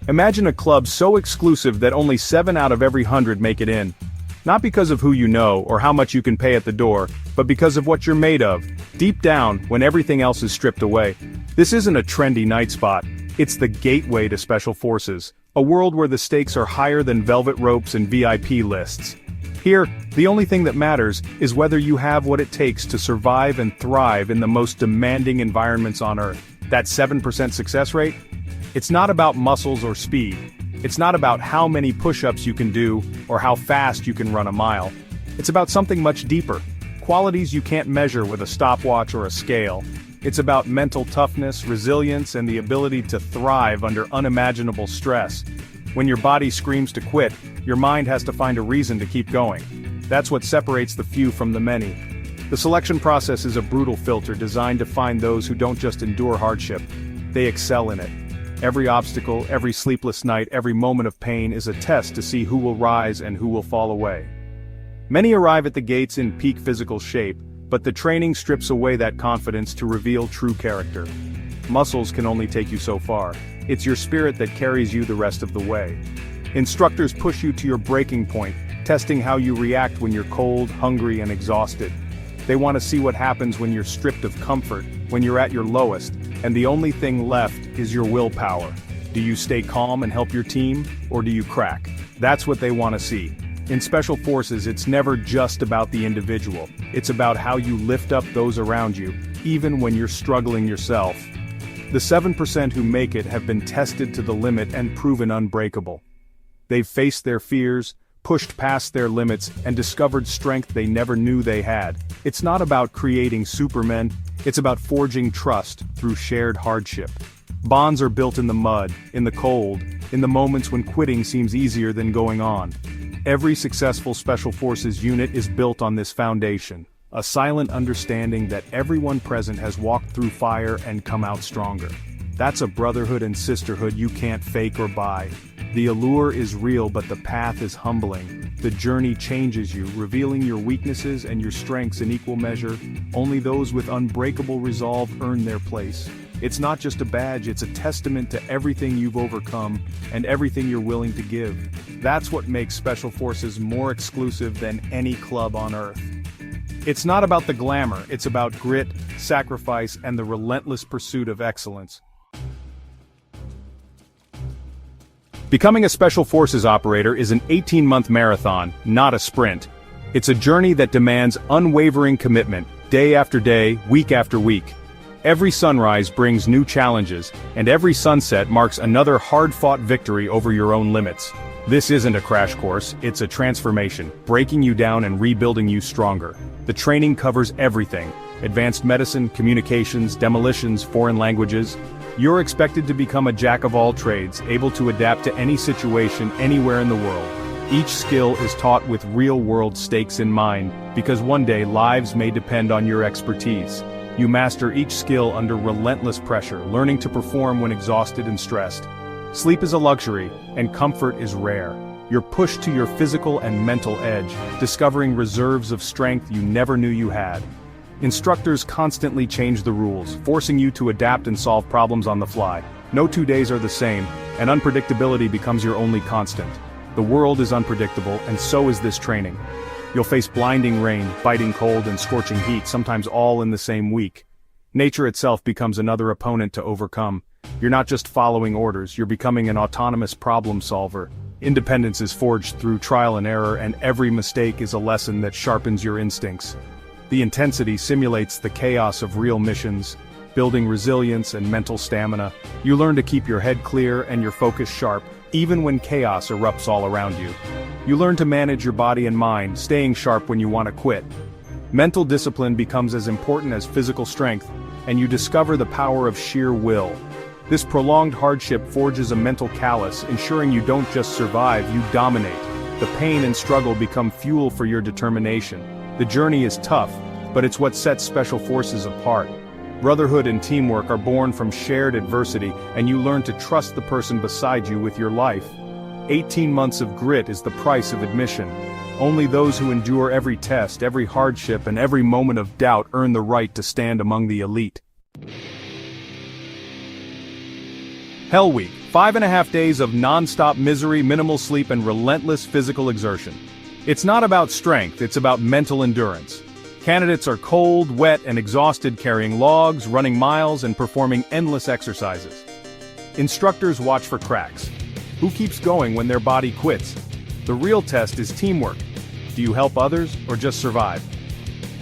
Imagine a club so exclusive that only 7 out of every 100 make it in. Not because of who you know or how much you can pay at the door, but because of what you're made of, deep down when everything else is stripped away. This isn't a trendy night spot, it's the gateway to Special Forces, a world where the stakes are higher than velvet ropes and VIP lists. Here, the only thing that matters is whether you have what it takes to survive and thrive in the most demanding environments on Earth. That 7% success rate? It's not about muscles or speed. It's not about how many push-ups you can do or how fast you can run a mile. It's about something much deeper, qualities you can't measure with a stopwatch or a scale. It's about mental toughness, resilience, and the ability to thrive under unimaginable stress. When your body screams to quit, your mind has to find a reason to keep going. That's what separates the few from the many. The selection process is a brutal filter designed to find those who don't just endure hardship, they excel in it. Every obstacle, every sleepless night, every moment of pain is a test to see who will rise and who will fall away. Many arrive at the gates in peak physical shape, but the training strips away that confidence to reveal true character. Muscles can only take you so far. It's your spirit that carries you the rest of the way. Instructors push you to your breaking point, testing how you react when you're cold, hungry, and exhausted. They want to see what happens when you're stripped of comfort, when you're at your lowest, and the only thing left is your willpower. Do you stay calm and help your team, or do you crack? That's what they want to see. In Special Forces, it's never just about the individual. It's about how you lift up those around you, even when you're struggling yourself. The 7% who make it have been tested to the limit and proven unbreakable. They've faced their fears, pushed past their limits, and discovered strength they never knew they had. It's not about creating supermen, it's about forging trust through shared hardship. Bonds are built in the mud, in the cold, in the moments when quitting seems easier than going on. Every successful Special Forces unit is built on this foundation, a silent understanding that everyone present has walked through fire and come out stronger. That's a brotherhood and sisterhood you can't fake or buy. The allure is real, but the path is humbling. The journey changes you, revealing your weaknesses and your strengths in equal measure. Only those with unbreakable resolve earn their place. It's not just a badge, it's a testament to everything you've overcome and everything you're willing to give. That's what makes Special Forces more exclusive than any club on Earth. It's not about the glamour, it's about grit, sacrifice, and the relentless pursuit of excellence. Becoming a Special Forces operator is an 18-month marathon, not a sprint. It's a journey that demands unwavering commitment, day after day, week after week. Every sunrise brings new challenges, and every sunset marks another hard-fought victory over your own limits. This isn't a crash course, it's a transformation, breaking you down and rebuilding you stronger. The training covers everything: advanced medicine, communications, demolitions, foreign languages. You're expected to become a jack of all trades, able to adapt to any situation anywhere in the world. Each skill is taught with real-world stakes in mind, because one day lives may depend on your expertise. You master each skill under relentless pressure, learning to perform when exhausted and stressed. Sleep is a luxury, and comfort is rare. You're pushed to your physical and mental edge, discovering reserves of strength you never knew you had. Instructors constantly change the rules, forcing you to adapt and solve problems on the fly. No 2 days are the same, and unpredictability becomes your only constant. The world is unpredictable, and so is this training. You'll face blinding rain, biting cold, and scorching heat, sometimes all in the same week. Nature itself becomes another opponent to overcome. You're not just following orders, you're becoming an autonomous problem solver. Independence is forged through trial and error, and every mistake is a lesson that sharpens your instincts. The intensity simulates the chaos of real missions, building resilience and mental stamina. You learn to keep your head clear and your focus sharp, even when chaos erupts all around you. You learn to manage your body and mind, staying sharp when you want to quit. Mental discipline becomes as important as physical strength, and you discover the power of sheer will. This prolonged hardship forges a mental callus, ensuring you don't just survive, you dominate. The pain and struggle become fuel for your determination. The journey is tough, but it's what sets Special Forces apart. Brotherhood and teamwork are born from shared adversity, and you learn to trust the person beside you with your life. 18 months of grit is the price of admission. Only those who endure every test, every hardship, and every moment of doubt earn the right to stand among the elite. Hell Week, 5.5 days of non-stop misery, minimal sleep, and relentless physical exertion. It's not about strength, it's about mental endurance. Candidates are cold, wet, and exhausted, carrying logs, running miles, and performing endless exercises. Instructors watch for cracks. Who keeps going when their body quits? The real test is teamwork. Do you help others, or just survive?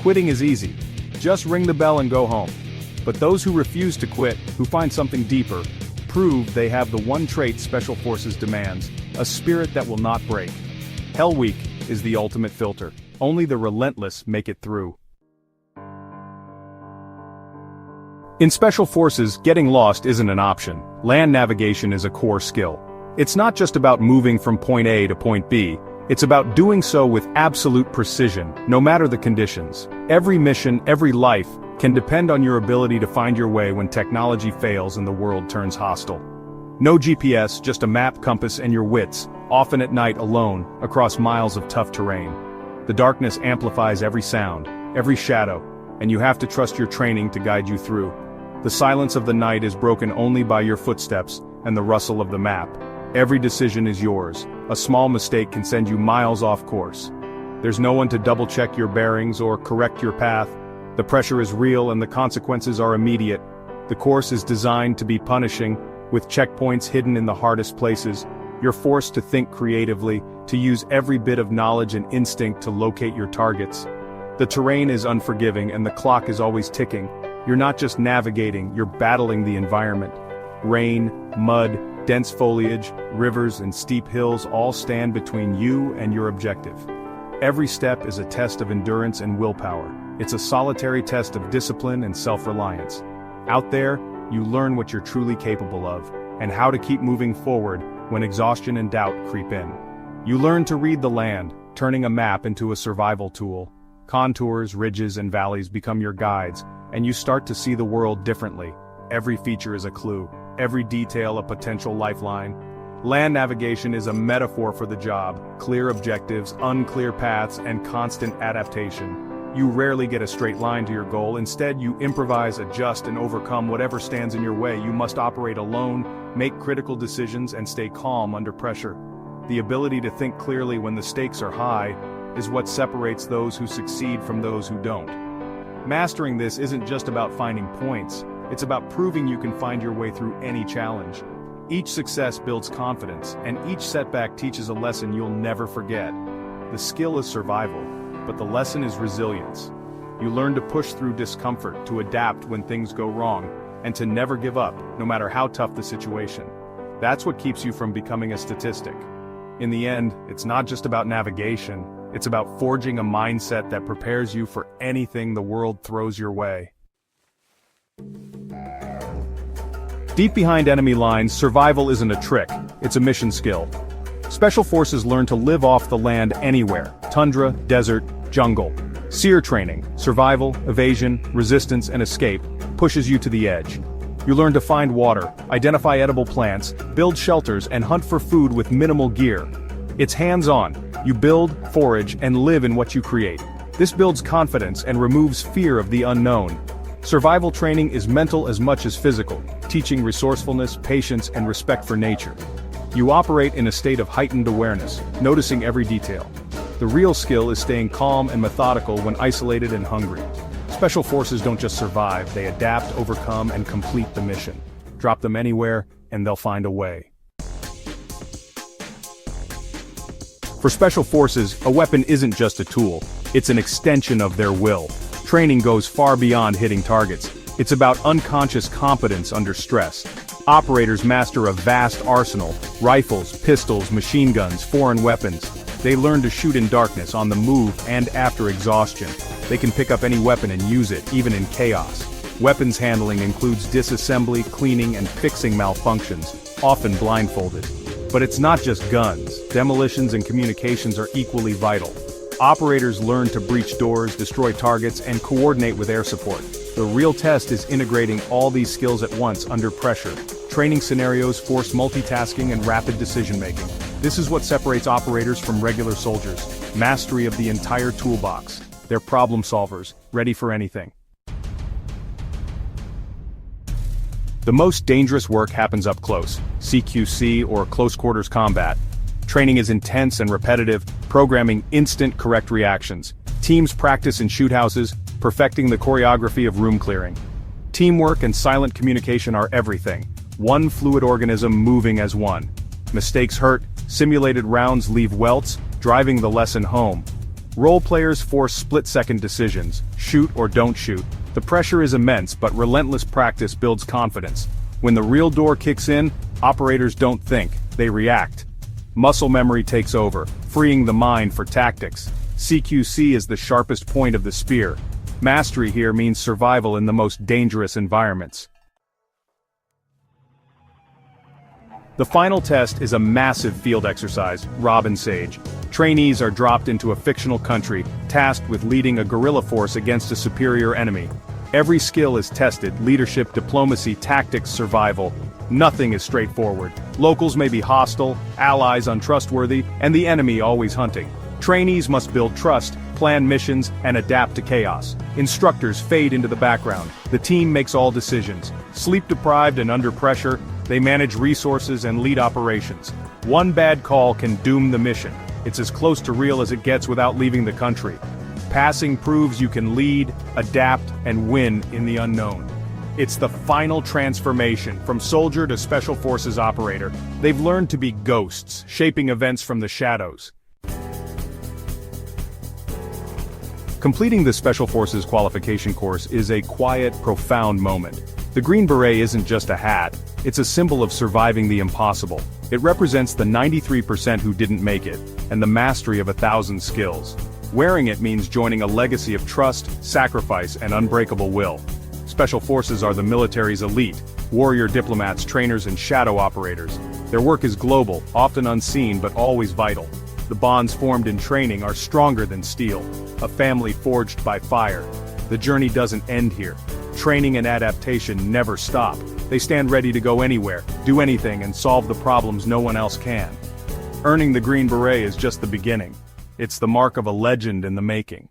Quitting is easy. Just ring the bell and go home. But those who refuse to quit, who find something deeper, prove they have the one trait Special Forces demands, a spirit that will not break. Hell Week is the ultimate filter. Only the relentless make it through. In Special Forces, getting lost isn't an option. Land navigation is a core skill. It's not just about moving from point A to point B, it's about doing so with absolute precision, no matter the conditions. Every mission, every life, can depend on your ability to find your way when technology fails and the world turns hostile. No GPS, just a map, compass, and your wits, often at night alone, across miles of tough terrain. The darkness amplifies every sound, every shadow, and you have to trust your training to guide you through. The silence of the night is broken only by your footsteps and the rustle of the map. Every decision is yours. A small mistake can send you miles off course. There's no one to double-check your bearings or correct your path. The pressure is real and the consequences are immediate. The course is designed to be punishing, with checkpoints hidden in the hardest places. You're forced to think creatively, to use every bit of knowledge and instinct to locate your targets. The terrain is unforgiving and the clock is always ticking. You're not just navigating, you're battling the environment. Rain, mud, dense foliage, rivers, and steep hills all stand between you and your objective. Every step is a test of endurance and willpower. It's a solitary test of discipline and self-reliance. Out there, you learn what you're truly capable of, and how to keep moving forward when exhaustion and doubt creep in. You learn to read the land, turning a map into a survival tool. Contours, ridges, and valleys become your guides, and you start to see the world differently. Every feature is a clue, every detail a potential lifeline. Land navigation is a metaphor for the job: clear objectives, unclear paths, and constant adaptation. You rarely get a straight line to your goal. Instead, you improvise, adjust, and overcome whatever stands in your way. You must operate alone, make critical decisions, and stay calm under pressure. The ability to think clearly when the stakes are high is what separates those who succeed from those who don't. Mastering this isn't just about finding points, it's about proving you can find your way through any challenge. Each success builds confidence, and each setback teaches a lesson you'll never forget. The skill is survival, but the lesson is resilience. You learn to push through discomfort, to adapt when things go wrong, and to never give up, no matter how tough the situation. That's what keeps you from becoming a statistic. In the end, it's not just about navigation, it's about forging a mindset that prepares you for anything the world throws your way. Deep behind enemy lines, survival isn't a trick, it's a mission skill. Special Forces learn to live off the land anywhere: tundra, desert, jungle. SEER training, survival, evasion, resistance, and escape, pushes you to the edge. You learn to find water, identify edible plants, build shelters, and hunt for food with minimal gear. It's hands-on. You build, forage, and live in what you create. This builds confidence and removes fear of the unknown. Survival training is mental as much as physical, teaching resourcefulness, patience, and respect for nature. You operate in a state of heightened awareness, noticing every detail. The real skill is staying calm and methodical when isolated and hungry. Special Forces don't just survive, they adapt, overcome, and complete the mission. Drop them anywhere, and they'll find a way. For Special Forces, a weapon isn't just a tool, it's an extension of their will. Training goes far beyond hitting targets. It's about unconscious competence under stress. Operators master a vast arsenal: rifles, pistols, machine guns, foreign weapons. They learn to shoot in darkness, on the move, and after exhaustion. They can pick up any weapon and use it, even in chaos. Weapons handling includes disassembly, cleaning, and fixing malfunctions, often blindfolded. But it's not just guns. Demolitions and communications are equally vital. Operators learn to breach doors, destroy targets, and coordinate with air support. The real test is integrating all these skills at once under pressure. Training scenarios force multitasking and rapid decision-making. This is what separates operators from regular soldiers: mastery of the entire toolbox. They're problem solvers, ready for anything. The most dangerous work happens up close, CQC or close quarters combat. Training is intense and repetitive, programming instant correct reactions. Teams practice in shoothouses, perfecting the choreography of room clearing. Teamwork and silent communication are everything. One fluid organism moving as one. Mistakes hurt, simulated rounds leave welts, driving the lesson home. Role players force split-second decisions, shoot or don't shoot. The pressure is immense, but relentless practice builds confidence. When the real door kicks in, operators don't think, they react. Muscle memory takes over, freeing the mind for tactics. CQC is the sharpest point of the spear. Mastery here means survival in the most dangerous environments. The final test is a massive field exercise, Rob and Sage. Trainees are dropped into a fictional country, tasked with leading a guerrilla force against a superior enemy. Every skill is tested: leadership, diplomacy, tactics, survival. Nothing is straightforward. Locals may be hostile, allies untrustworthy, and the enemy always hunting. Trainees must build trust, plan missions, and adapt to chaos. Instructors fade into the background. The team makes all decisions. Sleep-deprived and under pressure, they manage resources and lead operations. One bad call can doom the mission. It's as close to real as it gets without leaving the country. Passing proves you can lead, adapt, and win in the unknown. It's the final transformation, from soldier to special forces operator. They've learned to be ghosts, shaping events from the shadows. Completing the Special Forces qualification course is a quiet, profound moment. The Green Beret isn't just a hat, it's a symbol of surviving the impossible. It represents the 93% who didn't make it, and the mastery of 1,000 skills. Wearing it means joining a legacy of trust, sacrifice, and unbreakable will. Special Forces are the military's elite, warrior diplomats, trainers, and shadow operators. Their work is global, often unseen but always vital. The bonds formed in training are stronger than steel, a family forged by fire. The journey doesn't end here. Training and adaptation never stop. They stand ready to go anywhere, do anything, and solve the problems no one else can. Earning the Green Beret is just the beginning. It's the mark of a legend in the making.